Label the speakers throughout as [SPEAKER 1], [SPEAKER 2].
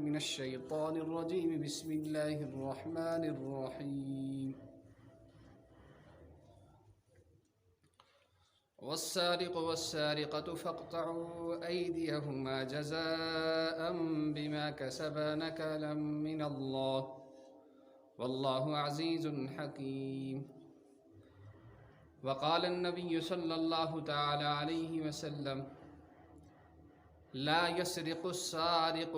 [SPEAKER 1] من الشيطان الرجيم بسم الله الرحمن الرحيم والسارق والسارقة فاقطعوا أيديهما جزاء بما كسبا نكالا من الله والله عزيز حكيم وقال النبي صلى الله تعالى عليه وسلم لا يسرق السارق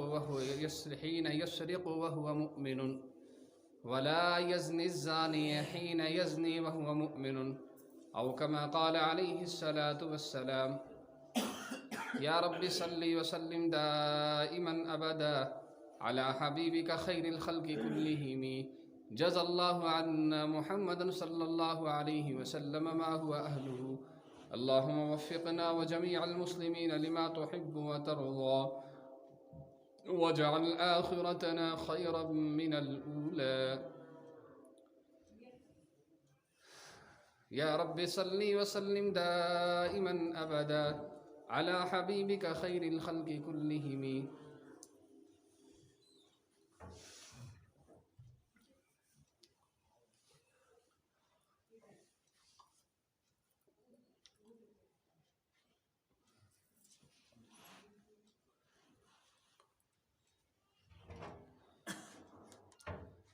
[SPEAKER 1] حين يسرق وهو مؤمن ولا يزني الزاني حين يزني وهو مؤمن أو كما قال عليه الصلاة والسلام يا رب صل وسلم دائما أبدا على حبيبك خير الخلق كلهم جزى الله عنا محمد صلى الله عليه وسلم ما هو أهله اللهم وفقنا وجميع المسلمين لما تحب وترضى واجعل آخرتنا خيرا من الأولى يا رب صل وسلم دائما أبدا على حبيبك خير الخلق كلهم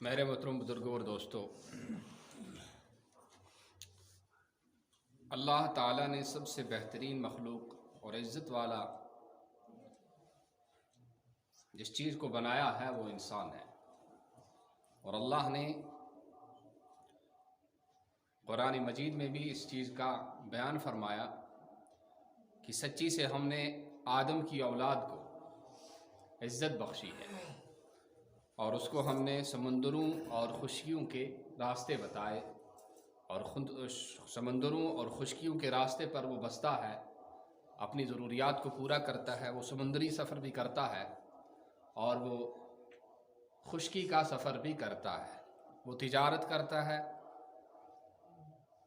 [SPEAKER 1] میرے محترم بزرگوں اور دوستو، اللہ تعالیٰ نے سب سے بہترین مخلوق اور عزت والا جس چیز کو بنایا ہے وہ انسان ہے، اور اللہ نے قرآن مجید میں بھی اس چیز کا بیان فرمایا کہ سچی سے ہم نے آدم کی اولاد کو عزت بخشی ہے اور اس کو ہم نے سمندروں اور خشکیوں کے راستے بتائے، اور سمندروں اور خشکیوں کے راستے پر وہ بستا ہے، اپنی ضروریات کو پورا کرتا ہے، وہ سمندری سفر بھی کرتا ہے اور وہ خشکی کا سفر بھی کرتا ہے، وہ تجارت کرتا ہے،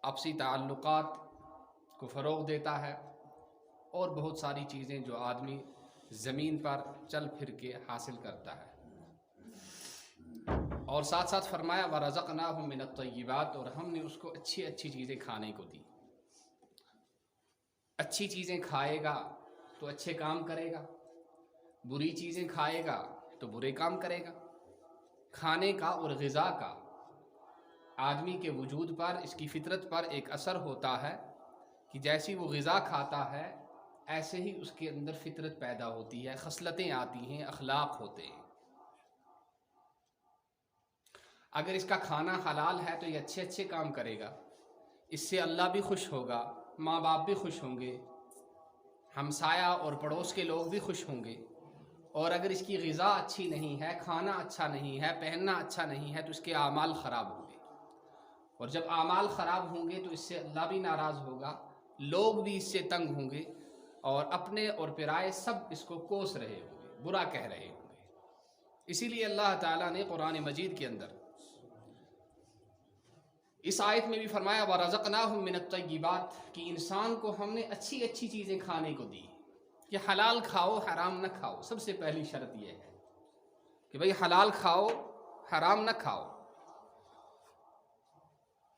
[SPEAKER 1] آپسی تعلقات کو فروغ دیتا ہے، اور بہت ساری چیزیں جو آدمی زمین پر چل پھر کے حاصل کرتا ہے۔ اور ساتھ ساتھ فرمایا وَرَزَقْنَاهُ مِنَ الطَّيِّبَاتِ، اور ہم نے اس کو اچھی اچھی چیزیں کھانے کو دی۔ اچھی چیزیں کھائے گا تو اچھے کام کرے گا، بری چیزیں کھائے گا تو برے کام کرے گا۔ کھانے کا اور غذا کا آدمی کے وجود پر، اس کی فطرت پر ایک اثر ہوتا ہے کہ جیسی وہ غذا کھاتا ہے ایسے ہی اس کے اندر فطرت پیدا ہوتی ہے، خصلتیں آتی ہیں، اخلاق ہوتے ہیں۔ اگر اس کا کھانا حلال ہے تو یہ اچھے اچھے کام کرے گا، اس سے اللہ بھی خوش ہوگا، ماں باپ بھی خوش ہوں گے، ہمسایہ اور پڑوس کے لوگ بھی خوش ہوں گے۔ اور اگر اس کی غذا اچھی نہیں ہے، کھانا اچھا نہیں ہے، پہننا اچھا نہیں ہے، تو اس کے اعمال خراب ہوں گے، اور جب اعمال خراب ہوں گے تو اس سے اللہ بھی ناراض ہوگا، لوگ بھی اس سے تنگ ہوں گے، اور اپنے اور پرائے سب اس کو کوس رہے ہوں گے، برا کہہ رہے ہوں گے۔ اسی لیے اللہ تعالیٰ نے قرآن مجید کے اندر اس آیت میں بھی فرمایا وَرَزَقْنَاهُم مِّنَ الطَّيِّبَاتِ، کہ انسان کو ہم نے اچھی اچھی چیزیں کھانے کو دی، کہ حلال کھاؤ حرام نہ کھاؤ۔ سب سے پہلی شرط یہ ہے کہ بھئی حلال کھاؤ حرام نہ کھاؤ۔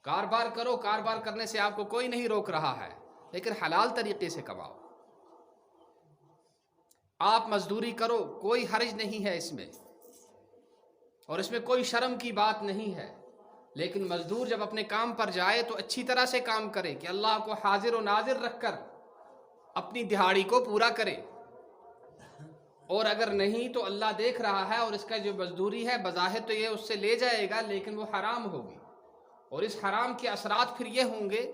[SPEAKER 1] کاروبار کرو، کاروبار کرنے سے آپ کو کوئی نہیں روک رہا ہے، لیکن حلال طریقے سے کماؤ۔ آپ مزدوری کرو، کوئی حرج نہیں ہے اس میں، اور اس میں کوئی شرم کی بات نہیں ہے، لیکن مزدور جب اپنے کام پر جائے تو اچھی طرح سے کام کرے کہ اللہ کو حاضر و ناظر رکھ کر اپنی دہاڑی کو پورا کرے، اور اگر نہیں تو اللہ دیکھ رہا ہے، اور اس کا جو مزدوری ہے بظاہر تو یہ اس سے لے جائے گا لیکن وہ حرام ہوگی، اور اس حرام کے اثرات پھر یہ ہوں گے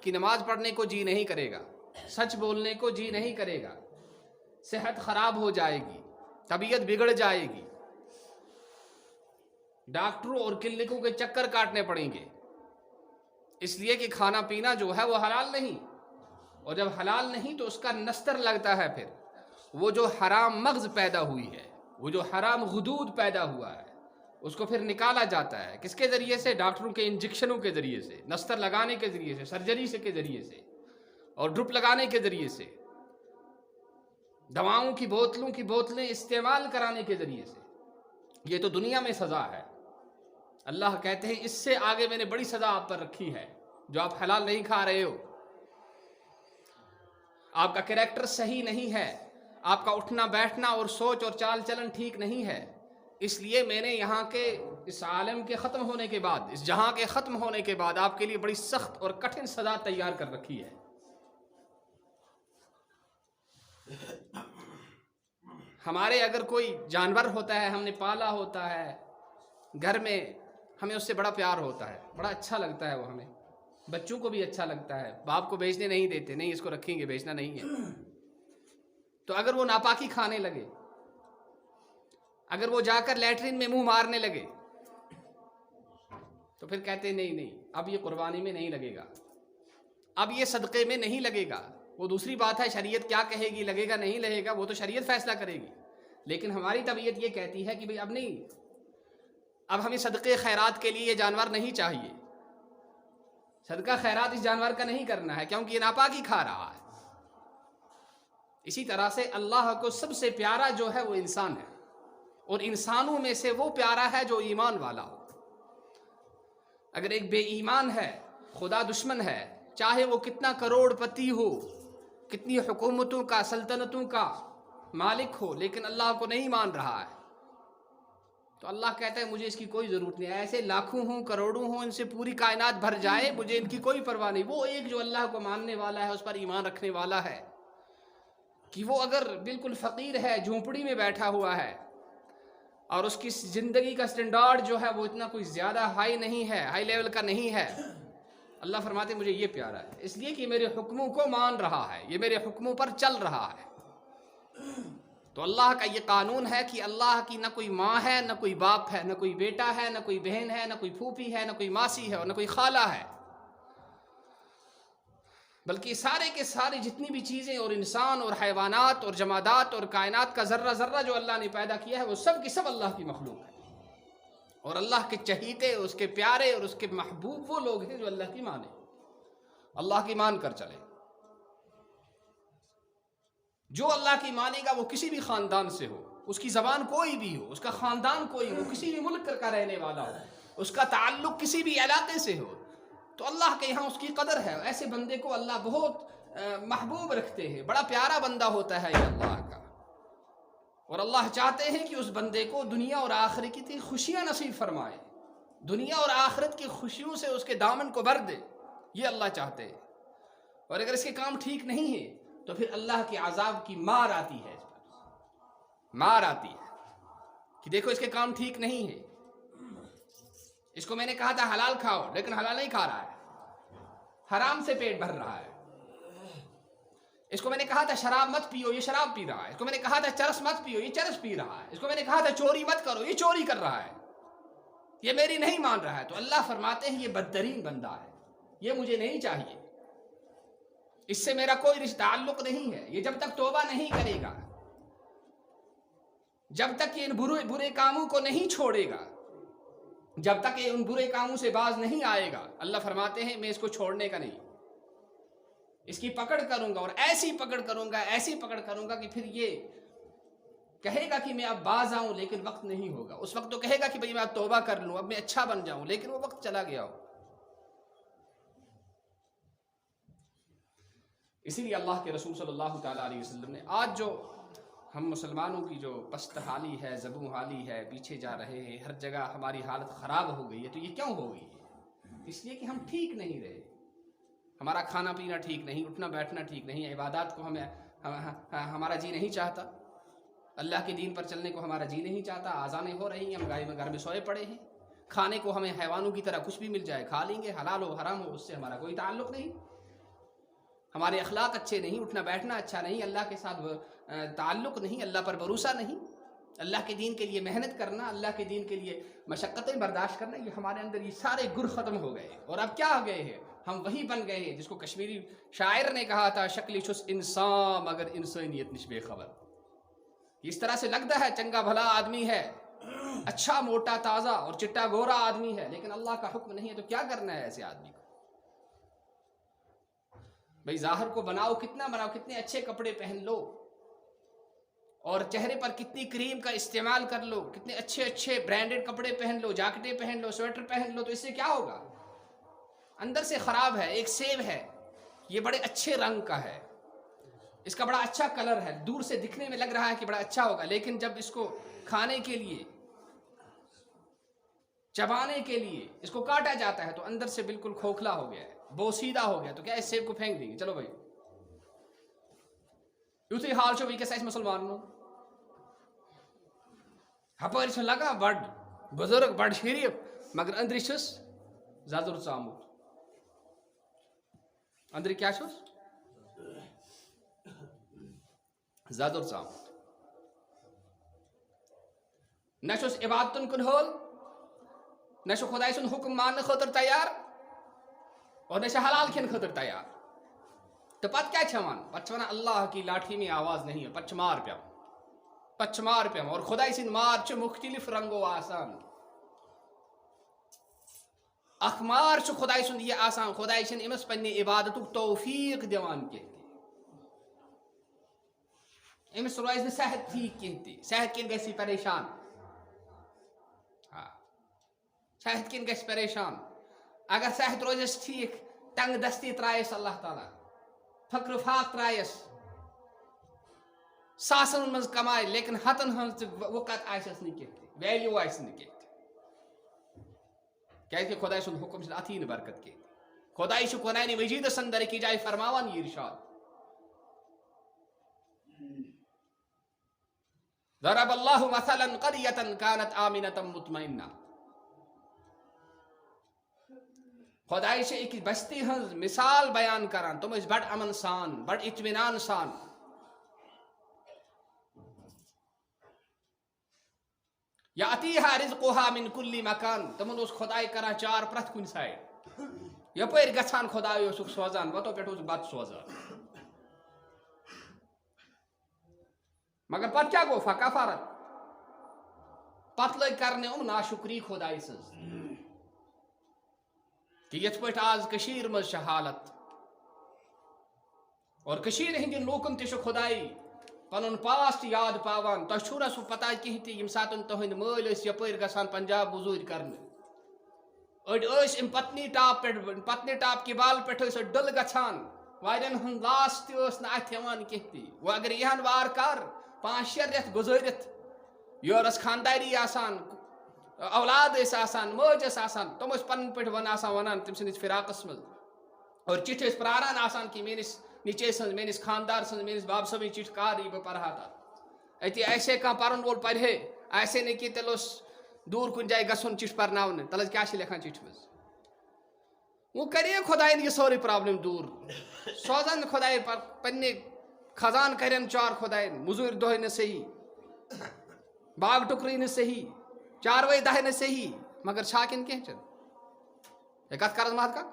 [SPEAKER 1] کہ نماز پڑھنے کو جی نہیں کرے گا، سچ بولنے کو جی نہیں کرے گا، صحت خراب ہو جائے گی، طبیعت بگڑ جائے گی، ڈاکٹروں اور کلینکوں کے چکر کاٹنے پڑیں گے، اس لیے کہ کھانا پینا جو ہے وہ حلال نہیں، اور جب حلال نہیں تو اس کا نستر لگتا ہے، پھر وہ جو حرام مغز پیدا ہوئی ہے، وہ جو حرام غدود پیدا ہوا ہے، اس کو پھر نکالا جاتا ہے کس کے ذریعے سے؟ ڈاکٹروں کے انجیکشنوں کے ذریعے سے، نستر لگانے کے ذریعے سے، سرجری کے ذریعے سے، اور ڈرپ لگانے کے ذریعے سے، دواؤں کی بوتلیں استعمال کرانے کے ذریعے سے، یہ تو دنیا میں سزا ہے. اللہ کہتے ہیں اس سے آگے میں نے بڑی سزا آپ پر رکھی ہے. جو آپ حلال نہیں کھا رہے ہو، آپ کا کریکٹر صحیح نہیں ہے، آپ کا اٹھنا بیٹھنا اور سوچ اور چال چلن ٹھیک نہیں ہے، اس لیے میں نے یہاں کے اس عالم کے ختم ہونے کے بعد، اس جہاں کے ختم ہونے کے بعد آپ کے لیے بڑی سخت اور کٹھن سزا تیار کر رکھی ہے. ہمارے اگر کوئی جانور ہوتا ہے، ہم نے پالا ہوتا ہے گھر میں، ہمیں اس سے بڑا پیار ہوتا ہے، بڑا اچھا لگتا ہے وہ ہمیں. بچوں کو بھی اچھا لگتا ہے. باپ کو بیچنے نہیں دیتے، نہیں اس کو رکھیں گے، بیچنا نہیں ہے. تو اگر وہ ناپاکی کھانے لگے، اگر وہ جا کر لیٹرین میں منہ مارنے لگے، تو پھر کہتے نہیں نہیں اب یہ قربانی میں نہیں لگے گا، اب یہ صدقے میں نہیں لگے گا. وہ دوسری بات ہے شریعت کیا کہے گی، لگے گا نہیں لگے گا وہ تو شریعت فیصلہ کرے گی. لیکن ہماری طبیعت یہ کہتی ہے کہ بھئی اب نہیں، اب ہمیں صدقے خیرات کے لیے یہ جانور نہیں چاہیے، صدقہ خیرات اس جانور کا نہیں کرنا ہے کیونکہ یہ ناپاکی کھا رہا ہے. اسی طرح سے اللہ کو سب سے پیارا جو ہے وہ انسان ہے، اور انسانوں میں سے وہ پیارا ہے جو ایمان والا ہو. اگر ایک بے ایمان ہے، خدا دشمن ہے، چاہے وہ کتنا کروڑ پتی ہو، کتنی حکومتوں کا، سلطنتوں کا مالک ہو، لیکن اللہ کو نہیں مان رہا ہے، تو اللہ کہتا ہے مجھے اس کی کوئی ضرورت نہیں. ایسے لاکھوں ہوں، کروڑوں ہوں، ان سے پوری کائنات بھر جائے، مجھے ان کی کوئی پرواہ نہیں. وہ ایک جو اللہ کو ماننے والا ہے، اس پر ایمان رکھنے والا ہے، کہ وہ اگر بالکل فقیر ہے، جھونپڑی میں بیٹھا ہوا ہے، اور اس کی زندگی کا سٹینڈارڈ جو ہے وہ اتنا کوئی زیادہ ہائی نہیں ہے، ہائی لیول کا نہیں ہے، اللہ فرماتے مجھے یہ پیارا ہے، اس لیے کہ میرے حکموں کو مان رہا ہے، یہ میرے حکموں پر چل رہا ہے. تو اللہ کا یہ قانون ہے کہ اللہ کی نہ کوئی ماں ہے، نہ کوئی باپ ہے، نہ کوئی بیٹا ہے، نہ کوئی بہن ہے، نہ کوئی پھوپھی ہے، نہ کوئی ماسی ہے، اور نہ کوئی خالہ ہے، بلکہ سارے کے سارے جتنی بھی چیزیں اور انسان اور حیوانات اور جمادات اور کائنات کا ذرہ ذرہ جو اللہ نے پیدا کیا ہے وہ سب کی سب اللہ کی مخلوق ہے. اور اللہ کے چہیتے، اس کے پیارے اور اس کے محبوب وہ لوگ ہیں جو اللہ کی مانے، اللہ کی مان کر چلے. جو اللہ کی مانے گا وہ کسی بھی خاندان سے ہو، اس کی زبان کوئی بھی ہو، اس کا خاندان کوئی ہو، کسی بھی ملک کا رہنے والا ہو، اس کا تعلق کسی بھی علاقے سے ہو، تو اللہ کے یہاں اس کی قدر ہے. ایسے بندے کو اللہ بہت محبوب رکھتے ہیں، بڑا پیارا بندہ ہوتا ہے یہ اللہ کا. اور اللہ چاہتے ہیں کہ اس بندے کو دنیا اور آخرت کی خوشیاں نصیب فرمائے، دنیا اور آخرت کی خوشیوں سے اس کے دامن کو بھر دے، یہ اللہ چاہتے ہیں. اور اگر اس کے کام ٹھیک نہیں ہے تو پھر اللہ کے عذاب کی مار آتی ہے، مار آتی ہے کہ دیکھو اس کے کام ٹھیک نہیں ہے. اس کو میں نے کہا تھا حلال کھاؤ، لیکن حلال نہیں کھا رہا ہے، حرام سے پیٹ بھر رہا ہے. اس کو میں نے کہا تھا شراب مت پیو، یہ شراب پی رہا ہے. اس کو میں نے کہا تھا چرس مت پیو، یہ چرس پی رہا ہے. اس کو میں نے کہا تھا چوری مت کرو، یہ چوری کر رہا ہے، یہ میری نہیں مان رہا ہے. تو اللہ فرماتے ہیں یہ بدترین بندہ ہے، یہ مجھے نہیں چاہیے، اس سے میرا کوئی رشتہ تعلق نہیں ہے. یہ جب تک توبہ نہیں کرے گا، جب تک یہ ان برے کاموں کو نہیں چھوڑے گا، جب تک یہ ان برے کاموں سے باز نہیں آئے گا، اللہ فرماتے ہیں میں اس کو چھوڑنے کا نہیں، اس کی پکڑ کروں گا، اور ایسی پکڑ کروں گا، ایسی پکڑ کروں گا کہ پھر یہ کہے گا کہ میں اب باز آؤں، لیکن وقت نہیں ہوگا. اس وقت تو کہے گا کہ بھئی میں اب توبہ کر لوں، اب میں اچھا بن جاؤں، لیکن وہ وقت چلا گیا ہو. اسی لیے اللہ کے رسول صلی اللہ تعالیٰ علیہ وسلم نے آج جو ہم مسلمانوں کی جو پست حالی ہے، زبوں حالی ہے، پیچھے جا رہے ہیں، ہر جگہ ہماری حالت خراب ہو گئی ہے، تو یہ کیوں ہو گئی ہے؟ اس لیے کہ ہم ٹھیک نہیں رہے. ہمارا کھانا پینا ٹھیک نہیں، اٹھنا بیٹھنا ٹھیک نہیں، عبادات کو ہمارا جی نہیں چاہتا، اللہ کے دین پر چلنے کو ہمارا جی نہیں چاہتا. آزانیں ہو رہی ہیں، ہم گھر میں سوئے پڑے ہیں. کھانے کو ہمیں حیوانوں کی طرح کچھ بھی مل جائے کھا لیں گے، حلال ہو حرام ہو اس سے ہمارا کوئی تعلق نہیں. ہمارے اخلاق اچھے نہیں، اٹھنا بیٹھنا اچھا نہیں، اللہ کے ساتھ تعلق نہیں، اللہ پر بھروسہ نہیں، اللہ کے دین کے لیے محنت کرنا، اللہ کے دین کے لیے مشقتیں برداشت کرنا، یہ ہمارے اندر یہ سارے گر ختم ہو گئے. اور اب کیا ہو گئے ہیں؟ ہم وہی بن گئے ہیں جس کو کشمیری شاعر نے کہا تھا شکلی چھس انسان مگر انسانیت نش بے خبر. اس طرح سے لگتا ہے چنگا بھلا آدمی ہے، اچھا موٹا تازہ اور چٹا گورا آدمی ہے، لیکن اللہ کا حکم نہیں ہے. تو کیا کرنا ہے ایسے آدمی کو؟ بھئی ظاہر کو بناؤ، کتنا بناؤ، کتنے اچھے کپڑے پہن لو، اور چہرے پر کتنی کریم کا استعمال کر لو، کتنے اچھے اچھے برانڈڈ کپڑے پہن لو، جاکٹیں پہن لو، سویٹر پہن لو، تو اس سے کیا ہوگا؟ اندر سے خراب ہے. ایک سیب ہے، یہ بڑے اچھے رنگ کا ہے، اس کا بڑا اچھا کلر ہے، دور سے دکھنے میں لگ رہا ہے کہ بڑا اچھا ہوگا، لیکن جب اس کو کھانے کے لیے، چبانے کے لیے اس کو کاٹا جاتا ہے تو اندر سے بالکل کھوکھلا ہو گیا ہے، بوسیدہ ہو گیا. تو کیا اس سیب کو پھینک دیں گے؟ چلو بھائی، یتھے حال چھُ وٕنکیٚس اَسہِ مُسلمانن. ہپٲرۍ چھُ لگان بڑ بزرگ، بڑ شریف، مگر أنٛدرٕ چھُس زدُر ژامُت. أنٛدرٕ کیٛاہ چھُس؟ زدُر ژامُت. نہ چھُس عبادتن کُن حٲل، نہ چھُ خۄداے سُنٛد حُکم ماننہٕ خٲطرٕ تیار، اور نہ چھُ حلال کھٮ۪نہٕ خٲطرٕ تیار. تو پتہٕ کیٛاہ چھِ وَنان؟ پتہٕ چھِ وَنان اللہ کی لاٹھی میں آواز نہیں ہے، پتہٕ چھِ مار پیٚوان، پتہٕ چھِ مار پیٚوان. اور خۄداے سٕنٛدۍ مار چھِ مختلف رنگو آسان. اکھ مار چھُ خۄداے سُنٛد یہِ آسان، خۄداے چھِنہٕ أمِس پننہِ عبادتُک توفیٖق دِوان کینٛہہ تہِ. أمِس روزِ نہٕ صحت ٹھیٖک کینٛہہ تہِ. صحت کِنۍ گژھِ یہِ پریشان. صحت کِنۍ گژھِ پریشان. اگر صحت روزٮ۪س ٹھیٖک، تنگ دستی ترایس اللہ تعالیٰ، فقر فاق ترایس، ساسن منٛز کمایہِ لیکن ہتن ہٕنٛز تہِ وقت آسٮ۪س نہٕ کینٛہہ تہِ، ویلیوٗ آسہِ نہٕ کینٛہہ تہِ. کیٛازِ کہِ خۄداے سُنٛد حُکم چھُنہٕ اتھ یی نہٕ برکت کینٛہہ. خۄداے چھُ قرآنِ مجیٖدس اندر أکِس جایہِ فرماوان یہِ ارشاد: ضرب اللہ مثلا قریة كانت آمنة مطمئنة. خۄداے چھِ أکِس بستی ہٕنٛز مثال بیان کران، تِم ٲسۍ بڑٕ امن سان، بڑٕ اطمینان سان. یأتیہا رزقہا من کل مکان، تِمن اوس خۄداے کران چار پرٛٮ۪تھ کُنہِ سایڈ. یپٲرۍ گژھان خۄداے اوسُکھ سوزان، وتو پٮ۪ٹھ اوسُکھ بتہٕ سوزان. مگر پتہٕ کیٛاہ گوٚو؟ فکفرت، پتہٕ لٔگۍ کرنہِ یِم ناشکری خۄداے سٕنٛز. کہ یِتھ پٲٹھۍ آز کٔشیٖرِ منٛز چھِ حالت، اور کٔشیٖرِ ہٕنٛدٮ۪ن لوٗکن تہِ چھُ خۄداے پنُن پاسٹ یاد پاوان. تۄہہِ چھُو نہ سُہ پتہ کینٛہہ تہِ، ییٚمہِ ساتہٕ تُہنٛدۍ مٲلۍ ٲسۍ یپٲرۍ گژھان پنجاب مٔزوٗرۍ کرنہِ، أڑۍ ٲسۍ اَمہِ پتنی ٹاپ پٮ۪ٹھ، پتنی ٹاپ کہِ بالہٕ پٮ۪ٹھ ٲسۍ أڑۍ ڈل گژھان، واریاہن ہُنٛد لاس تہِ ٲس نہٕ اتھِ یِوان کینٛہہ تہِ. وۄنۍ اگر یِہن وارٕ کار 5-6 رٮ۪تھ گُزٲرِتھ، یورٕ ٲس خانداری آسان، اولاد ٲسۍ آسان، مٲج ٲس آسان، تِم ٲسۍ پنٕنۍ پٲٹھۍ آسان ونان تٔمۍ سٕنٛدِس فراقس منٛز، اور چِٹھۍ ٲسۍ پراران آسان کہ میٲنِس نیچے سٕنٛز، میٲنِس خاندار سٕنٛز، میٲنِس باب صٲبٕنۍ چِٹھۍ کر یی، بہٕ پرٕ ہا تتھ. أتی آسے کانٛہہ پرن وول پرِ ہے، آسے نہٕ کینٛہہ تیٚلہِ اوس دوٗر کُنہِ جایہِ گژھُن چِٹھۍ پرناونہِ، تلہٕ کیٛاہ چھِ لیکھان چِٹھِ منٛز. وۄنۍ کرے خۄداین یہِ سٲرٕے پرابلم دوٗر، سوزن خۄداے پننہِ خزان کرن چار خۄداین، مٔزوٗرۍ دۄہ نہٕ صحیح، باغ ٹُکرٕے نہٕ صحیح، چاروٲے دہہِ نہٕ صحیح، مگر چھا کِنہٕ کینٛہہ چھُنہٕ؟ ہے کتھ کرس مت کتھ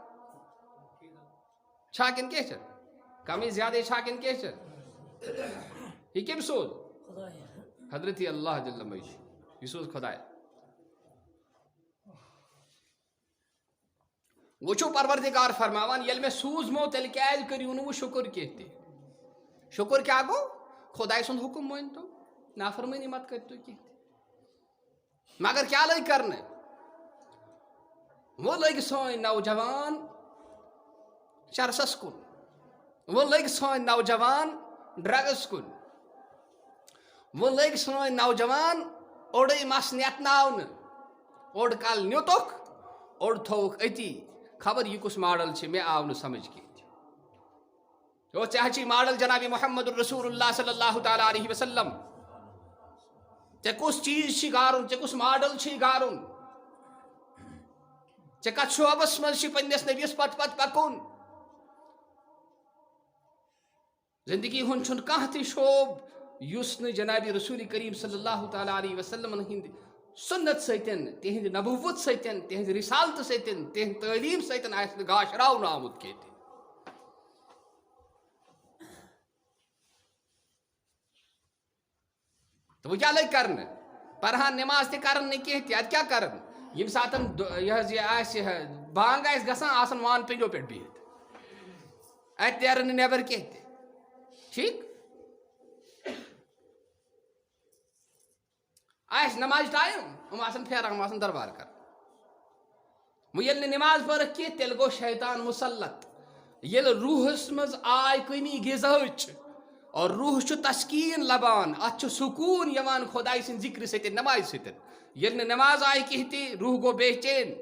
[SPEAKER 1] چھا کِنہٕ کینٛہہ چھُنہٕ؟ کمی زیادٕ چھا کِنہٕ کینٛہہ چھُنہٕ؟ یہِ کٔمۍ سوز؟ حضرت اللہ جل مجدہ، یہِ سوز خۄداے. وۄنۍ چھُ پروردگار فرماوان ییٚلہِ مےٚ سوٗزمو تیٚلہِ کیٛازِ کٔرِو نہٕ وۄنۍ شُکر کینٛہہ تہِ؟ شُکر کیٛاہ گوٚو؟ خۄداے سُنٛد حُکم مٲنۍ تو، نافرمٲنی مت کٔرۍ تو کینٛہہ تہِ. مگر کیٛاہ لٔگۍ کرنہٕ؟ وۄنۍ لٔگۍ سٲنۍ نوجوان چرسس کُن، وۄنۍ لٔگۍ سٲنۍ نوجوان ڈرگس کُن، وۄنۍ لٔگۍ سٲنۍ نوجوان اوٚڑٕے مس نٮ۪تناونہٕ، اوٚڑ کل نیُتُکھ، اوٚڑ تھووُکھ أتی. خبر یہِ کُس ماڈل چھِ، مےٚ آو نہٕ سمجھ کینٛہہ. ژےٚ چھُے ماڈل جناب محمد رسول اللہ صلی اللہ تعالیٰ علیہ وسلم، ژےٚ کُس چیٖز چھُے گارُن، ژےٚ کُس ماڈل چھُے گارُن، ژےٚ کتھ شوبس منٛز چھُے پننس نبیس پتہٕ پتہٕ پکُن. زندگی ہُنٛد چھُنہٕ کانٛہہ تہِ شوب یُس نہٕ جناب رسول کریم صلی اللہ تعالیٰ علیہ وسلمن ہٕنٛدِ سُنت سۭتۍ، تِہنٛدِ نبوت سۭتۍ، تِہنٛزِ رسالتہٕ سۭتۍ، تِہنٛدِ تعلیٖم سۭتۍ آسہِ نہٕ گاشراونہٕ آمُت کینٛہہ تہِ. تہٕ وۄنۍ کیٛاہ لٔگۍ کرنہٕ؟ پرہان نٮ۪ماز تہِ کرن نہٕ کینٛہہ تہِ، ادٕ کیٛاہ کرن؟ ییٚمہِ ساتہٕ یہِ حظ یہِ آسہِ بانگ آسہِ گژھان، آسان وان پیٚنٛجو پٮ۪ٹھ بِہِتھ، اتہِ نیرن نہٕ نٮ۪بر کینٛہہ تہِ. ٹھیٖک، آس نماز ٹائم آسان پھیران دربار کر یل نماز پڑھ کی تیل گو شیطان مسلط یل روحس مز آئی کمی غذاچ اور روح چھ تسکین لبان ات سکون یوان خدائی سن ذکر ست نماز ست یل نماز آئی کہتی روح گو بے چین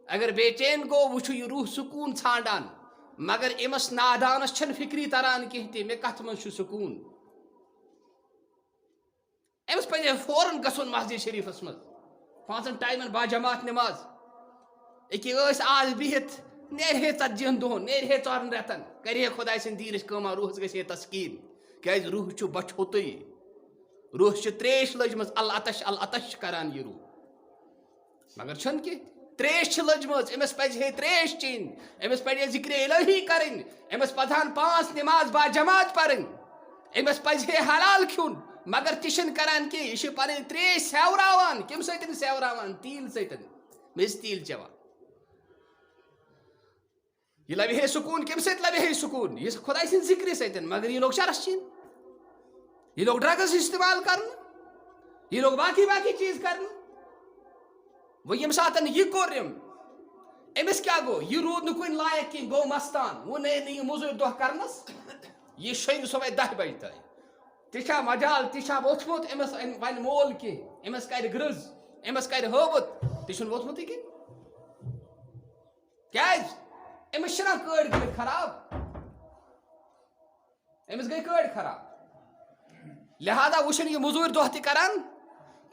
[SPEAKER 1] اگر بے چین گو وہ یہ روح سکون ژھانڈان مگر امس نادانس چھن فکری تران کہتی میں کت من سکون امس پہ فوراً گھن مسجد شریفس مز 5 ٹائمن با جماعت نماز اکہ آج بہت نیرہ 40 دہن نیرہ 4 رتن کرے خدا سن دینچ کما روحس گھے تسکین کیاز روح چھ بچھوتے روح چھ تریش لجم العطش کران یہ روح مگر چھن کہ تریش لجم امس پہ تریش چین امس پہ ذکر الہی کرن امس پتھان 5 نماز با جماعت پرن امس پہ حلال کھیون مگر تشن کران کہ یہ پن تریش سیوراوان کم ستن سیوراوان تیل ستن مز تیل چوان یہ لبہ ہے سکون کم ست لبہ ہے سکون یہ خدا سن ذکر ستن مگر یہ لوگ شرس چین یہ لوگ ڈرگس استعمال کرن یہ لوگ باقی چیز کرن وہ یم ساتن یہ کورم امس کیا گو یہ رود نکن لائق کی گو مستان وہ نئی مزور دہ کرنس یہ شین صبح 10 بجے تائیں تشا مجال تشا ووتمت امس ون مول کی امس کر گرز امس کر ہوبت تشن ووتمت کی کیاز امس چھنا کڑ گئی خراب امس گئی کڑ خراب لہذا وشن یہ مزور دہ تہ کران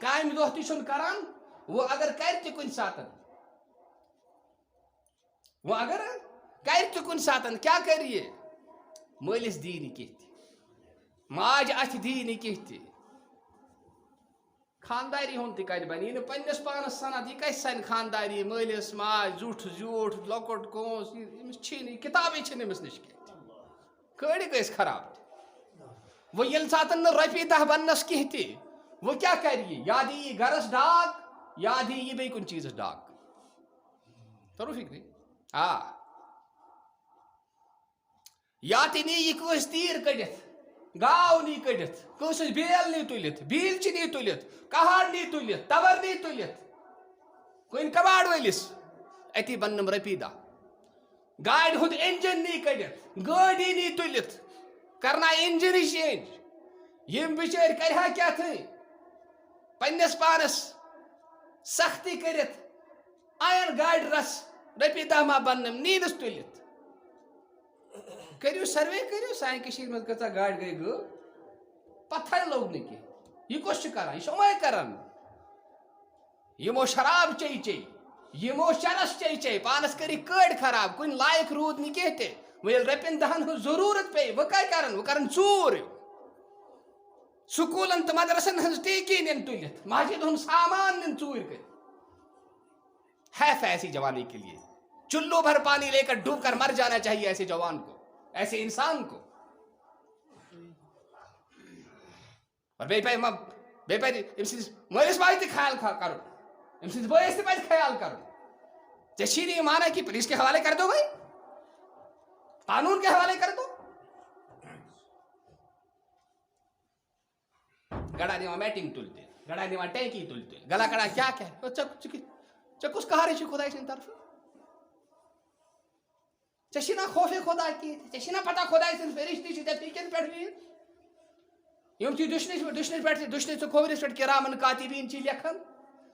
[SPEAKER 1] کام دہ تہ چھن کران وہ اگر کر تہ کن ساتن وہ اگر کر تہ کن ساتن کیا کریے مالس دی نہ کہتی ماج ات دی نہ کہتی خانداری ہن تہ کت بنی نہ پنس پانس سند یہ کس سن خانداری مالس ماج زوٹ زیوٹ لکٹ کونس امس چھ کتابیں چھ امس نش کہتی کڑ گیس خراب وہ یل ساتن نہ رپی 10 بنس کہتی وہ کیا کریے یا دی گرس ڈاک یا دی یہ بی کن چیز ڈاک ترو فکری یا تی نی یہ کس تیر کڑت گاو نی کڑت کس بیل نی تلت بیل چھ نی تلت کہاڑ نی تلت تبر نی تلت کن کباڑ ولس اتی بنم رپی 10 گاڑی ہند انجن نی کڑت گاڑی نی تلت کرنا انجن چینج یم بچار کرہا کیا تھے پنس پانس سختی کرت آین گاڑی رس رپی 10 ما بنم نیدس تلت کریو سروے کریو سان کشیر مز کتا گاڑی گئی گو پتہ لوگ نکی یہ کس کران یہ شمائے کران یمو شراب چی یمو شرس چی پانس کری کڑ خراب کن لائق رود نی کہتے وہ رپین 10 ہن ضرورت پی وہ کیا کرن وہ کرن ژور سکولن تو مدرسن ہن ٹیکی نن تلت مسجد ہن سامان نن ژور کر ہے ایسی جوانی کے لیے چلو بھر پانی لے کر ڈوب کر مر جانا چاہیے ایسے جوان کو ایسے انسان کو اور بے پہ مالس ماج تہ خیال کرو ام سند بس تہ پہ خیال کرو ژے نہیں مانا کہ پولیس کے حوالے کر دو بھائی قانون کے حوالے کر دو گڑا نیوا میٹنگ تلتے گڑا نیوا ٹینکی تلتے گلا کڑا کیا چکس کہاری چھ خدا سن طرف چشنا خوف خدا کی چشنا پتہ خدا سن فرشتہ چھ تے کین پٹھ وی یم چھ دشنس پٹھ دشنس کھوورس پٹھ کرامن کاتبین چھ لکھن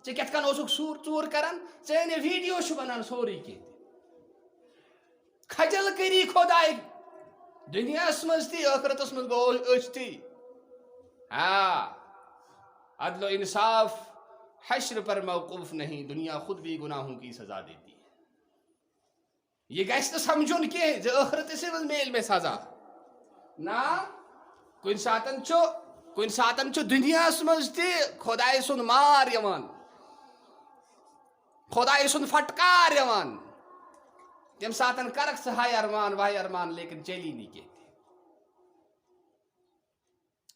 [SPEAKER 1] ژے کت کن اوسک سور ژور کران ژے نے ویڈیو چھ بنان سوری کی کھجل کری خدا دنیا مز تھی آخرتس مز گو اچھی عدل و انصاف حشر پر موقوف نہیں دنیا خود بھی گناہوں کی سزا دیتی ہے یہ گیس تو سمجھن کہ آخرت سے میل میں سزا نا کن ساتن چو دنیا مز تھی خدای سن مار یوان خدای سن فٹکار یوان تم ساتن کرک سہ ہائے ارمان لیکن چلی نہیں کہتے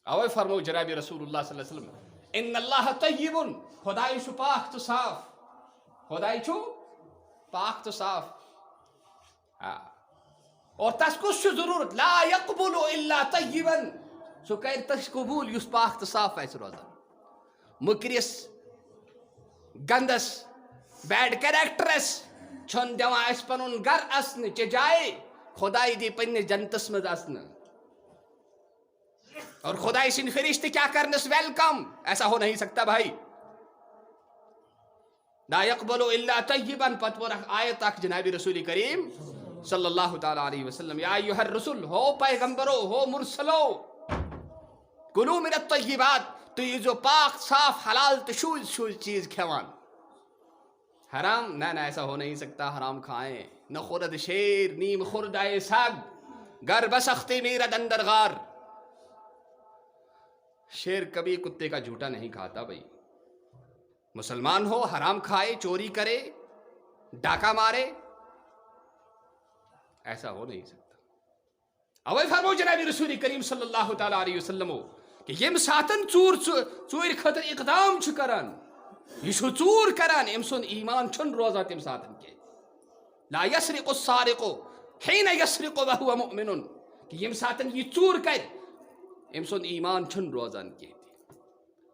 [SPEAKER 1] اوے فرمو جناب رسول اللہ صلی اللہ علیہ وسلم ان اللہ طیب خدای چھو پاک تو صاف خدای چھو پاک تو صاف اور تس کس چھو ضرورت لا یقبل الا طیبا سو کہر تس قبول یس پاک تو صاف ایس روزان مکرس گندس بیڈ کریکٹرس چھن دِوان اَسہِ پنُن گھر اَسنہٕ چہِ جایہِ خۄداے دی پننِس جنتس منٛز اَسنہٕ اور خدائی سن فرشتے کیا کرنس ویلکم. ایسا ہو نہیں سکتا بھائی. لا يقبل الا طیبا. پت پر آیت اخ جناب رسول کریم صلی اللہ تعالی علیہ وسلم یا ایھا الرسل ہو پیغمبرو ہو مرسلو کلو من الطیبات. تُہۍ ییٖزیو پاک صاف حلال تو شوز شوز چیز کھیوان. حرام نہ ایسا ہو نہیں سکتا. حرام کھائیں نہ خورد شیر نیم خوردائے سگ گر بسختی میرد اندر غار. شیر کبھی کتے کا جھوٹا نہیں کھاتا بھائی. مسلمان ہو حرام کھائے چوری کرے ڈاکہ مارے ایسا ہو نہیں سکتا. اوے فرمو جناب رسول کریم صلی اللہ تعالی علیہ وسلم کہ یم ساتن ژوٗرِ خٲطرٕ اقدام چھُ کران یہ چھُ ژوٗر کران أمۍ سُنٛد ایمان چھُنہٕ روزان تمہِ ساتن کینٛہہ. لا يسرق السارق حين يسرق وهو مؤمن. کہ یم ساتن یہ ژوٗر کرِ أمۍ سُنٛد ایمان چھُنہٕ روزان کینٛہہ.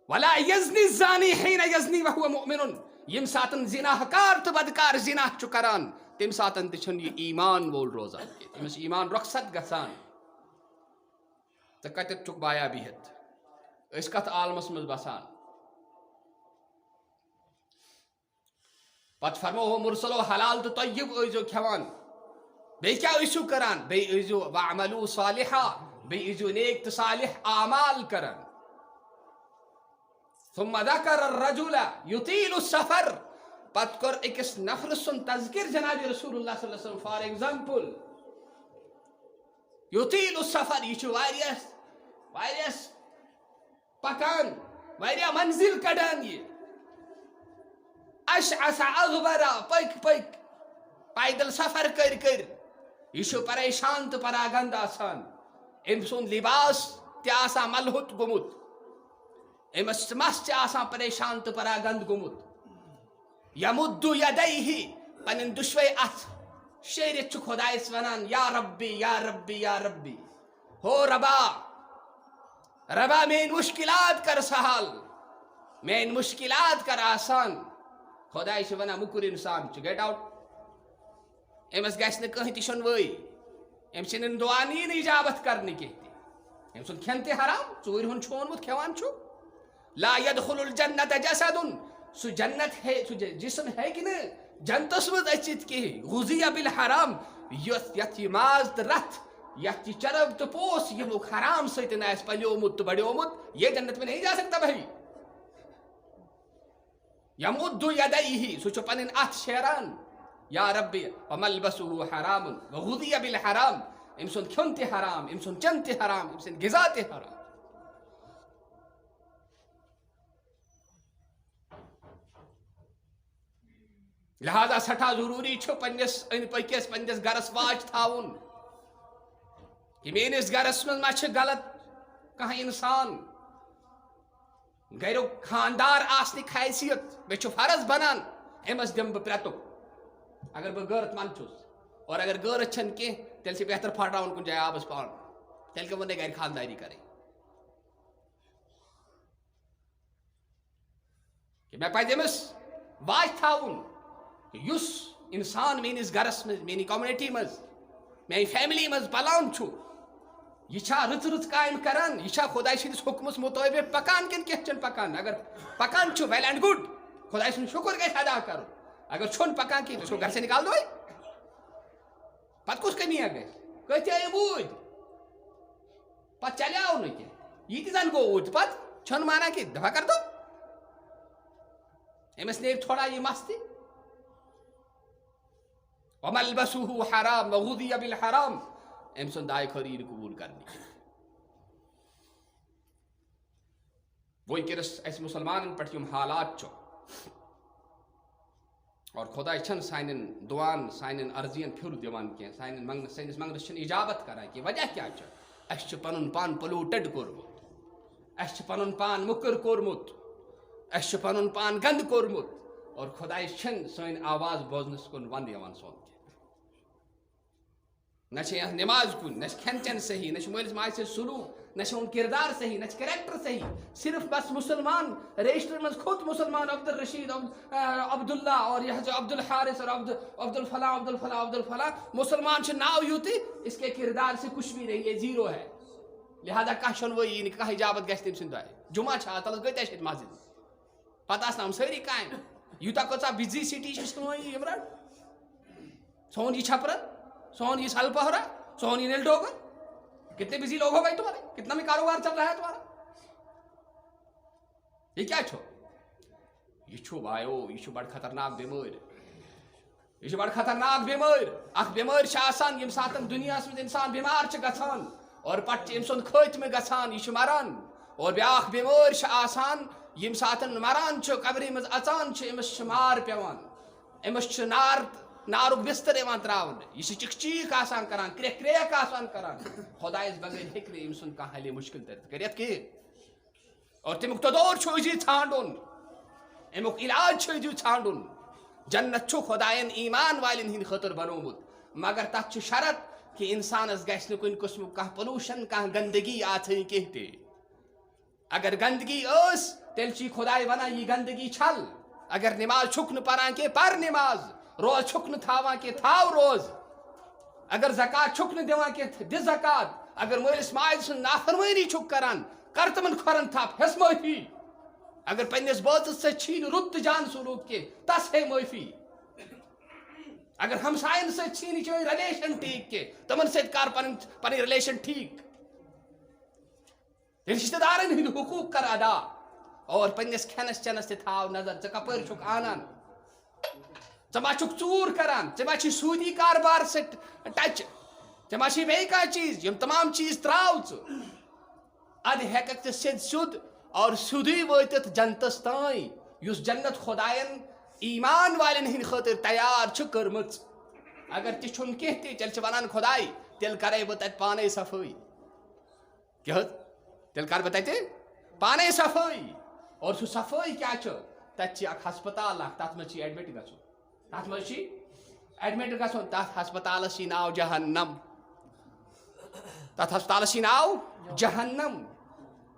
[SPEAKER 1] ولا يزني الزاني حين يزني وهو مؤمن. یم ساتن زِناہ کار تہٕ بدکار زِناہ چھُ کران تمہِ ساتن تہِ چھُنہٕ یہِ ایمان وول روزان کینٛہہ. أمِس ایمان رۄخصت گژھان. ژٕ کتٮ۪تھ چھُکھ بایا بِہِتھ أسۍ کتھ عالمس منٛز بسان. پتہٕ فرمو ہو مرسلو حلال تہٕ طیب ٲسۍزیو کھٮ۪وان. بیٚیہِ کیٛاہ ٲسِو کران؟ بیٚیہِ ٲسۍزیو وعملوا صالحا. بیٚیہِ ٲسۍزیو نیک تہٕ صالح اعمال کران. ثم ذکر الرجل یطیل السفر. پتہٕ کوٚر أکِس نفرٕ سُنٛد تذکر جناب رسول اللہ صلی اللہ علیہ وسلم. فار ایگزامپل یطیل السفر یہ چھُ واریاہ پکان واریاہ منزل کڑان. یہ اشعث اغبرا پٔکۍ پیدل سفر کٔرۍ یہ چھُ پریشان تہٕ پراگنٛد آسان. أمۍ سُنٛد لباس تہِ آسان ملہُت گوٚمُت. أمِس مس تہِ آسان پریشان تہٕ پراگنٛد گوٚمُت. یمد یدیہ پنٕنۍ دُشوے اتھ شیرِتھ چھُ خۄدایس ونان یا ربی یا ربی یا ربی. ہو ربا میٲنۍ مشکلات کر سہل میٲنۍ مشکلات کر آسان. خۄداے چھُ ونان مُکُر انسان چھُ گیٹ آوُٹ. أمِس گژھِ نہٕ کٕہٕنۍ تہِ شۄنوٲیی. أمۍ سٕنٛدٮ۪ن دُعان یی نہٕ اِجابت کرنہٕ کینٛہہ تہِ. أمۍ سُنٛد کھٮ۪ن تہِ حرام ژوٗرِ ہُنٛد چھُ اوٚنمُت کھٮ۪وان چھُ. لا يدخل الجنت جسد. سُہ سُہ جسم ہیٚکہِ نہٕ جنتس منٛز أژِتھ کینٛہہ. غُذِیَ بالحرام. یتھ یہِ ماز تہٕ رتھ یتھ یہِ چرب تہٕ پوس ییٚمیُک حرام سۭتۍ آسہِ پلیومُت تہٕ بڑیومُت یہ جنت میں نہیں جا سکتا بھائی. یمد یدیہ سُہ چھُ پنٕنۍ اتھ شیران یا ربی وملبسہ حرام وغذی بالحرام. أمۍ سُنٛد کھیوٚن تہِ حرام أمۍ سُنٛد چٮ۪ن تہِ حرام أمۍ سٕنٛدۍ غذا تہِ حرام. لہذا سٹھاہ ضروٗری چھُ پننِس أنٛدۍ پٔکِس پننِس گرس واچ تھاوُن کہ میٲنِس گرس منٛز ما چھِ غلط کانٛہہ اِنسان. گریُک خاندار آسنٕکۍ حیثیت مےٚ چھُ فرض بنان أمِس دِمہٕ بہٕ پرٛٮ۪تُک اگر بہٕ غٲرت منٛد چھُس. اور اگر غٲرت چھنہٕ کینٛہہ تیٚلہِ چھِ بہتر پھاٹراوُن کُنہِ جایہِ آبس پان. تیٚلہِ کَمہِ ووٚن گرِ خانداری کرٕنۍ کہ مےٚ پزِ أمِس واچ تھاوُن کہ یُس انسان میٲنِس گرس منٛز میٲنۍ کومنٹی منٛز میانہِ فیملی منٛز پلان چھُ یہ چھا رٕژ کامہِ کران. یہ چھا خۄداے سٕنٛدِس حُکمس مُطٲبِق پکان کِنہٕ کینٛہہ چھُنہٕ پکان. اگر پکان چھُ ویل اینڈ گُڈ خۄداے سُنٛد شُکر گژھِ ادا کرُن. اگر چھُنہٕ پکان کینٛہہ تو اس کو گھر سے نکال دو. پتہٕ کُس کٔمیا گژھِ. کۭتیاہ اوٗدۍ پتہٕ چلیو نہٕ کینٛہہ. یہِ تہِ زن گوٚو اوٗدۍ پتہٕ چھُنہٕ مانان کینٛہہ دفا کر دو. أمِس نیرِ تھوڑا یہِ مس تہِ. وملبسہ حرام وغذی بالحرام. أمۍ سُنٛد داے خٲر یی نہٕ قبوٗل کرنہٕ. وٕنکیٚنس اَسہِ مُسلمانن پٮ۪ٹھ یِم حالات چھُ اور خۄداے چھنہٕ سانٮ۪ن دُعان سانٮ۪ن عرضین پھِر دِوان کینٛہہ. سٲنِس منٛگنس چھنہٕ اِجابت کران کینٛہہ. وجہ کیٛاہ چھُ؟ اَسہِ چھُ پنُن پان پلوٗٹڈ کوٚرمُت. اَسہِ چھُ پنُن پان مُکُر کوٚرمُت. اَسہِ چھُ پنُن پان گنٛدٕ کوٚرمُت. اور خۄداے چھنہٕ سٲنۍ آواز بوزنس کُن ونٛدٕ یِوان سون کینٛہہ. نہ نماز کن نہ کھین چین صحیح نہ مالس ماج سے سلوک نہ ان کردار صحیح نہ کریکٹر صحیح صرف بس مسلمان رجسٹر من کھوت مسلمان عبد الرشید عبداللہ اور یہ جو عبد الحارث اور عبد الفلاح مسلمان چھ ناو یوتی اس کے کردار سے کچھ بھی نہیں یہ زیرو ہے. لہذا کھانا شنوئی کھانا حجابت گھس تم سند دہ جمعہ تلس گئی تیس مسجد پتہ ہم ساری قائم یوتا کچھ بزی سٹی سون یہ عمران سون یہ چھپرا سون یہ سلپہرا سون یہ نیلڈوگر کتنے بزی لوگ ہو گئے تمہارے کتنا بھی کاروبار چل رہا ہے تمہارا یہ کیا چھو یہ چھو بھائیو یہ بڑ خطرناک بیمار یہ بڑ خطرناک بیمار اخ بیمار آسان یم ساتن دنیا من انسان بیمار گژھان اور پتہ ام سند خاتمہ گژھان یہ مران اور بیاکھ بیمار آسان یم ساتن مران قبری مز اژان امس مار پیوان امس نارک بستر تراؤن یہ چک چیک آسان کران کریک کریک آسان کران خدایس بغیر ہیکہ ام سند کانٛہہ حل مشکل کریت کی اور تمیک تدور چھو ژھانڈن امیک علاج چھو ژھانڈن جنت چھو خدائن ایمان والن ہند خاطر بنومت مگر تک شرط کہ انسانس گھس نہ کن قسم کانٛہہ پولوشن کانٛہہ گندگی آتھن کینٛہہ تہِ اگر گندگی ٲس تیٚلہِ چھی خداے ونان یہ گندگی چھل اگر نماز چھُکھ نہٕ پران کینٛہہ پر نماز روز چھُکھ نہٕ تھاوان کینٛہہ تھاو روز اگر زکات چھُکھ نہٕ دِوان کینٛہہ دِ زکات اگر مٲلِس ماجہِ سٕنٛز نافرمٲنی چھُکھ کران کر تمن کھۄرن تھپھ ہیس معٲفی اگر پننس بٲژس سۭتۍ چھی نہٕ رُت تہٕ جان سلوک کینٛہہ تس ہے معٲفی اگر ہمساین سۭتۍ چھی نہٕ چٲنۍ رلیشن ٹھیک کینٛہہ تمن سۭتۍ کر پنٕنۍ رلیشن ٹھیک رشتہ دارن ہند حقوق کر ادا اور پننس کھینس چینس تہِ تھاو نظر ژٕ کپٲرۍ چھُکھ انان ژٕ ما چھُکھ ژوٗر کران ژےٚ ما چھی سوٗدی کاربار سۭتۍ ٹچ ژےٚ ما چھی بیٚیہِ کانٛہہ چیٖز یم تمام چیٖز تراو ژٕ اد ہیککھ ژٕ سیٚد سیوٚد اور سیوٚدُے وٲتِتھ جنتس تانۍ یُس جنت خداین ایمان والن ہند خاطر تیار چھ کٔرمٕژ اگر تہِ چھُنہٕ کینٛہہ تہِ تیٚلہِ چھِ ونان خداے تیٚلہِ کرے بہٕ تتہِ پانے صفٲیی کیٛاہ حظ تیٚلہِ کر بہٕ تتہِ پانے صفٲیی اور سُہ صفٲیی کیٛاہ چھُ تتہِ چھِ اکھ ہسپتال اکھ تتھ منٛز چھی ایڈمٹ گژھُن تتھ منٛز چھی ایڈمٹ گژھُن تتھ ہسپتالس چھی ناو جہنم تتھ ہسپتالس چھی ناو جہنم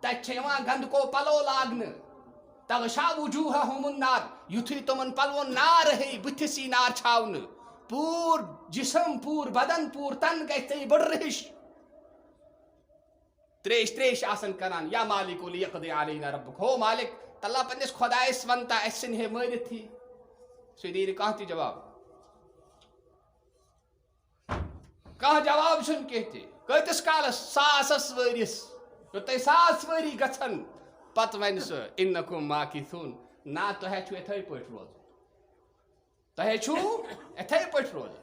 [SPEAKER 1] تتہِ چھِ یِوان گنٛدکو پلو لاگنہٕ تغشا وجوہہم النار یُتھُے تمن پلون نار ہے بٕتھِس یی نار چھاونہٕ پوٗر جسم پوٗر بدن پوٗر تن گژھِ ژےٚ بٔڑٕ ہِش تریش آسان کران یا مالک لیقضی علینا ربک ہو مالک تلہ پننس خدایس ونتا اسہ ژھٕنہِ ہے مٲرِتھٕے سُہ دِی نہٕ کانٛہہ تہِ جواب کانٛہہ جواب چھُنہٕ کینٛہہ تہِ کۭتِس کالس ساسس ؤرِس یوٚتام 1000 ؤری گژھن پتہٕ ونہِ سُہ انکم ماکثون نا تۄہہِ چھُو یِتھے پٲٹھۍ روزُن تۄہہِ چھُو یِتھے پٲٹھۍ روزُن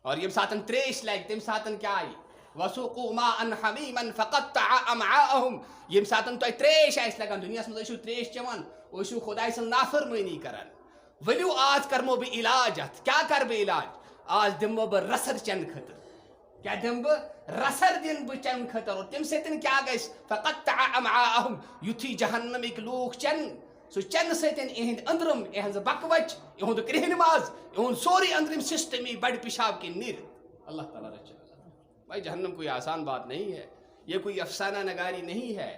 [SPEAKER 1] اور ییٚمہِ ساتہٕ تریش لگہِ تمہِ ساتہٕ کیٛاہ آیہِ وسوقوا ماء حمیما فقطع امعاءهم یم ساتن تۄہہِ تریش آسہِ لگان دُنیاہس منٛز ٲسِو تریش چٮ۪وان ٲسِو خۄداے سٕنٛز نافرمٲنی کران ؤلِو آز کرمو بہٕ علاج اتھ کیٛاہ کرٕ بہٕ علاج آز دِمو بہٕ رسر چٮ۪نہٕ خٲطرٕ کیٛاہ دِمہٕ بہٕ رسر دِنہٕ بہٕ چٮ۪نہٕ خٲطرٕ اور تمہِ سۭتۍ کیٛاہ گژھِ فقطع امعاءهم یُتھُے جہنمٕکۍ لوٗکھ چٮ۪ن سُہ چٮ۪نہٕ سۭتۍ یِہٕنٛدۍ أنٛدرِم یِہٕنٛز بکوچ یِہُنٛد کرٛہنہِ ماز یِہُنٛد سورُے أنٛدرِم سسٹم یی بڑِ پِشاب کِنۍ نیرِ اللہ تعالیٰ رچھے بھائی جہنم کوئی آسان بات نہیں ہے یہ کوئی افسانہ نگاری نہیں ہے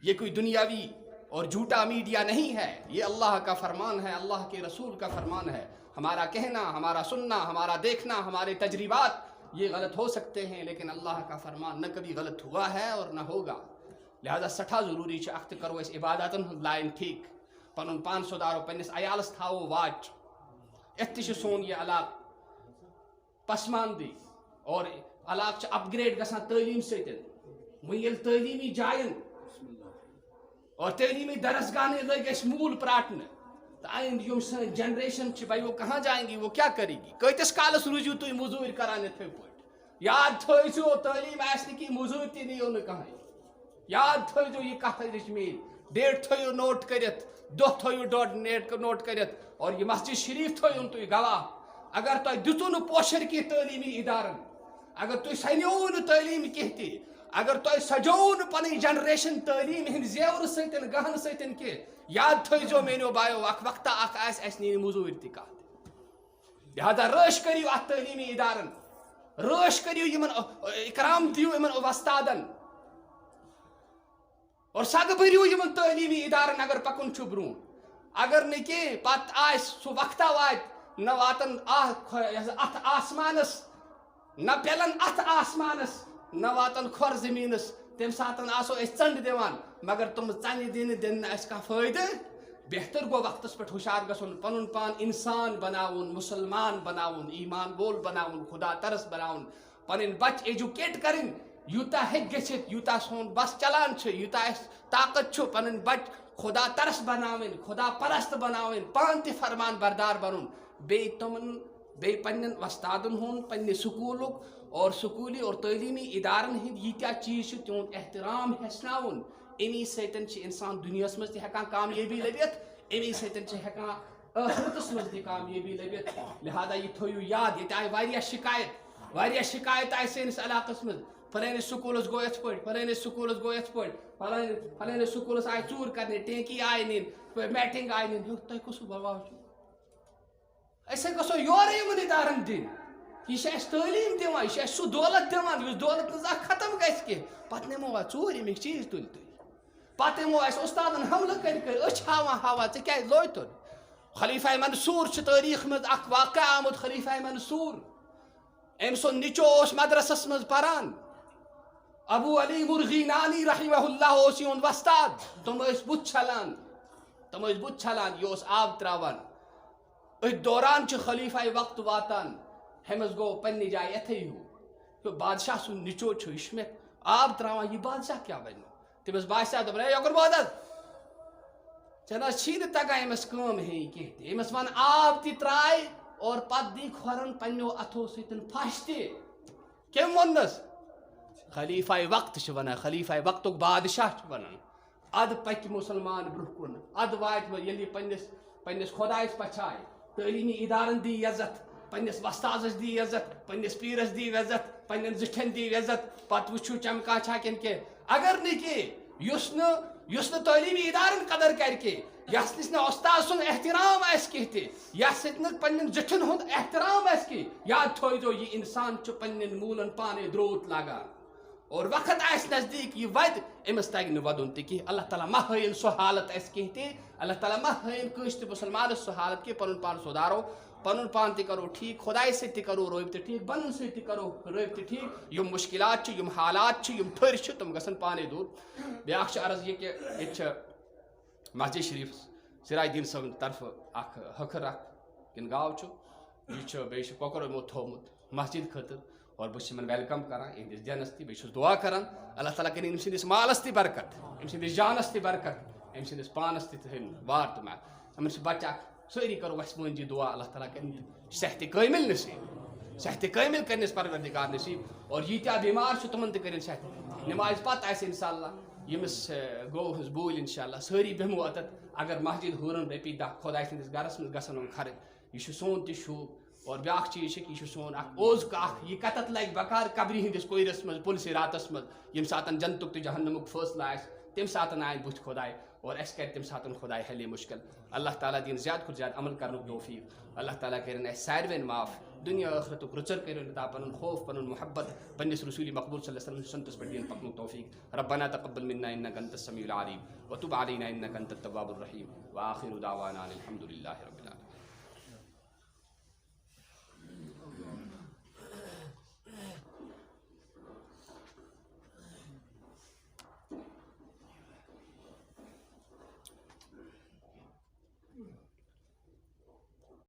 [SPEAKER 1] یہ کوئی دنیاوی اور جھوٹا میڈیا نہیں ہے یہ اللہ کا فرمان ہے اللہ کے رسول کا فرمان ہے ہمارا کہنا ہمارا سننا ہمارا دیکھنا ہمارے تجربات یہ غلط ہو سکتے ہیں لیکن اللہ کا فرمان نہ کبھی غلط ہوا ہے اور نہ ہوگا لہذا سٹھا ضروری ہے اخت کرو اس عبادتن ہند لائن ٹھیک پن پان سدارو پنس عیالس تھاو واچ اتھ سون یہ علاقہ پسماندگی اور علاقہ اپ گریڈ گژھان تعلیم سۭتۍ وۄنۍ ییٚلہِ تعلیمی جائن اور تعلیمی درسگاہ لگ اس مول پراٹنے تو آئند یم سن جنریشن بھائی وہ کہاں جائیں گی وہ کیا کرے گی کتس کالس روزیو تھی مزور کران اتھے پہ یاد تھو تعلیم آسہ کہ مزور تہ نیو نا کہیں یاد تھو یہ کت رچ میل ڈیٹ تھو نوٹ کرت دہ تھو نوٹ کرت اور یہ مسجد شریف تھو تھی گواہ اگر تہ دتو نا پوشر کی تعلیمی ادارن اگر تھی سنو نا تعلیم کی اگر تۄہہِ سجوو نہٕ پنٕنۍ جنریشن تعلیٖم ہٕنٛدۍ زیورٕ سۭتۍ گہنہٕ سۭتۍ کینٛہہ یاد تھٲیزیو میٲنیو بایو اکھ وقتہ اکھ آسہِ اَسہِ نِنۍ موٚزوٗرۍ تہِ کتھ لہذا رٲچھ کٔرِو اتھ تعلیٖمی ادارن رٲچھ کٔرِو یِمن اِکرام دِیِو یِمن وۄستادن اور سگ بٔرِو یِمن تعلیٖمی ادارن اگر پکُن چھُ برونٛہہ اگر نہٕ کینٛہہ پتہٕ آسہِ سُہ وقتہ واتہِ نہ واتن اتھ آسمانس نہ پٮ۪لن اتھ آسمانس نہ واتن کھۄر زٔمیٖنس تمہِ ساتہٕ آسو أسۍ ژنٛڈ دِوان مگر تِم ژنہِ دِنہٕ نہٕ اَسہِ کانٛہہ فٲیدٕ بہتر گوٚو وقتس پٮ۪ٹھ ہُشار گژھُن پنُن پان انسان بناوُن مُسلمان بناوُن ایمان وول بناوُن خدا ترس بناوُن پنٕنۍ بچہِ ایجوکیٹ کرٕنۍ یوٗتاہ ہیٚکہِ گٔژھِتھ یوٗتاہ سون بس چلان چھُ یوٗتاہ اَسہِ طاقت چھُ پنٕنۍ بچہِ خدا ترس بناوٕنۍ خدا پرست بناوٕنۍ پانہٕ تہِ فرمان بردار بنُن بیٚیہِ تِمن بیٚیہِ پننٮ۪ن وۄستادن ہُنٛد پننہِ سکوٗلُک اور سکوٗلی اور تعلیٖمی ادارن ہٕنٛدۍ ییٖتیاہ چیٖز چھِ تِہُنٛد احترام ہیٚچھناوُن امی سۭتۍ چھِ انسان دُنیاہس منٛز تہِ ہٮ۪کان کامیٲبی لٔبِتھ امی سۭتۍ چھِ ہٮ۪کان ٲخرتس منٛز تہِ کامیٲبی لٔبِتھ لہذا یہِ تھٲیِو یاد ییٚتہِ آیہِ واریاہ شکایت آیہِ سٲنِس علاقس منٛز فلٲنِس سکوٗلس گوٚو یِتھ پٲٹھۍ فلٲنِس سکوٗلس گوٚو یِتھ پٲٹھۍ فلٲنِس سکوٗلس آیہِ ژوٗر کرنہِ ٹینکی آیہِ نِنۍ میٹنگ آیہِ نِنۍ تۄہہِ کُس بواو چھُ أسۍ ہے گژھو یورے یِمن ادارن دِنۍ یہ چھِ اَسہِ تعلیٖم دِوان یہِ چھِ اَسہِ سُہ دولت دِوان یُس دولت نہٕ زانٛہہ ختم گژھِ کینٛہہ پتہٕ نِمو اَتھ ژوٗر اَمِکۍ چیٖز تُلۍ تُہۍ پتہٕ یِمو اَسہِ اُستادن حملہٕ کٔرۍ أچھ ہاوان ژےٚ کیازِ لوے تُل خلیفہ منصوٗر چھُ تٲریٖخ منٛز اکھ واقعہ آمُت خلیفہ منصوٗر أمۍ سُنٛد نیٚچو اوس مدرسس منٛز پران ابو علی مرغینانی رحمہ اللہ اوس یِہُنٛد وۄستاد تِم ٲسۍ بُتھ چھلان یہِ اوس آب تراوان أتھۍ دوران چھُ خلیفہ وقت واتان ہیٚمِس گوٚو پننہِ جایہِ یِتھٕے ہیوٗ بادشاہ سُنٛد نیٚچو چھُ یہِ چھُ مےٚ آب تراوان یہِ بادشاہ کیاہ بنہِ تٔمِس باسیو دوٚپُن ہے یوکُن بوز حظ ژےٚ نہ حظ چھی نہٕ تگان أمِس کٲم ہیٚنۍ کینٛہہ تہِ أمِس وَن آب تہِ ترٛاے اور پتہٕ دی کھۄرن پننیو اتھو سۭتۍ پھش تہِ کٔمۍ ووٚننس خلیفہ وقت چھِ ونان خلیفہ وقتُک بادشاہ چھُ ونان ادٕ پکہِ مُسلمان برونٛہہ کُن ادٕ واتہِ ییٚلہِ یہِ پننِس خۄدایس پچھایہِ تعلیٖمی ادارن دی عزت پننِس وۄستادس دی عزت پننِس پیٖرس دی عزت پننٮ۪ن زِٹھٮ۪ن دی عزت پتہٕ وٕچھِو چمکان چھا کِنہٕ کینٛہہ اگر نہٕ کینٛہہ یُس نہٕ تعلیٖمی ادارن قدر کرِ کینٛہہ یس نِش نہٕ اُستاد سُنٛد احترام آسہِ کینٛہہ تہِ یس سۭتۍ نہٕ پننٮ۪ن زِٹھٮ۪ن ہُنٛد احترام آسہِ کینٛہہ یاد تھٲیزیو یہِ انسان چھُ پننٮ۪ن موٗلن پانے درٛوت لاگان اور وقت آسہِ نزدیٖک یہِ ودِ أمِس تگہِ نہٕ ودُن تہِ کینٛہہ اللہ تعالیٰ ما ہٲیِن سۄ حالت اَسہِ کینٛہہ تہِ اللہ تعالیٰ ما ہٲیِن کٲنٛسہِ تہِ مُسلمانس سۄ حالت کہِ پنُن پان سُدھارو پنُن پان تہِ کرو ٹھیٖک خۄدایہِ سۭتۍ تہِ کرو رٲبطہٕ ٹھیٖک بنن سۭتۍ تہِ کرو رٲبطہٕ ٹھیٖک یِم مُشکلات چھِ یِم حالات چھِ یِم تھٔرۍ چھِ تِم گژھن پانے دوٗر بیاکھ چھِ عرض یہِ کہِ ییٚتہِ چھِ مسجد شریٖف سراج الدیٖن صٲبنہِ طرفہٕ اکھ ہکھٕر اکھ کِنہٕ گاو چھُ یہِ چھُ بیٚیہِ چھُ کۄکُر یِمو تھوٚومُت مسجد خٲطرٕ اور بہٕ چھُس یِمن ویلکم کران یِہنٛدِس دِنس تہِ بیٚیہِ چھُس دعا کران اللہ تعالیٰ کٔرِنۍ أمۍ سٕنٛدِس مالس تہِ برکت أمۍ سٕنٛدِس جانس تہِ برکت أمۍ سٕنٛدِس پانس تہِ تھٲیِن وار تہٕ مار یِمن چھُ بچہِ اکھ سٲری کرو اَسہِ وٲنٛجہِ دعا اللہ تعالیٰ کٔرِنۍ صحتِ کٲمِل نصیٖب صحتِ کٲمِل کٔرنِس پروردِگار نصیٖب اور ییٖتیاہ بیمار چھِ تِمن تہِ کٔرِنۍ صحت نمازِ پتہٕ آسہِ اِنشاء اللہ ییٚمِس گوٚو ہٕنٛز بوٗلۍ اِنشاء اللہ سٲری بیٚہمو اَتٮ۪تھ اگر مسجد ہُرن رۄپیہِ دہ خۄداے سٕنٛدِس گرس منٛز گژھن یِم خرٕچ یہِ چھُ سون تہِ شوق اور بیاکھ چیٖز چھُ کہِ یہِ چھُ سون اکھ اوزکہٕ اکھ یہِ کتٮ۪تھ لگہِ بکار قبرِ ہٕنٛدِس کویرس منٛز پُلسہِ راتس منٛز ییٚمہِ ساتہٕ جنتُک تہٕ جہنمُک فٲصلہٕ آسہِ تمہِ ساتہٕ آیہِ بُتھِ خۄداے اور اَسہِ کرِ تمہِ ساتہٕ خۄداے حلے مُشکل اللہ تعالیٰ دِیِن زیادٕ کھۄتہٕ زیادٕ عمل کرنُک توفیٖق اللہ تعالیٰ کٔرِنۍ اَسہِ ساروٮ۪ن معاف دُنیا ٲخرتُک رٕژر کٔرِنۍ عطا پنُن خوف پنُن محبت پننِس رسوٗلِ مقبوٗل صلی اللہ علیہ وسلم سنتس پٮ۪ٹھ دِیِن پکنُک توفیٖق ربنا تقبل منا انك انت السميع العليم وتب علينا انك انت التواب الرحيم واخر دعوانا ان الحمد لله رب العالمين.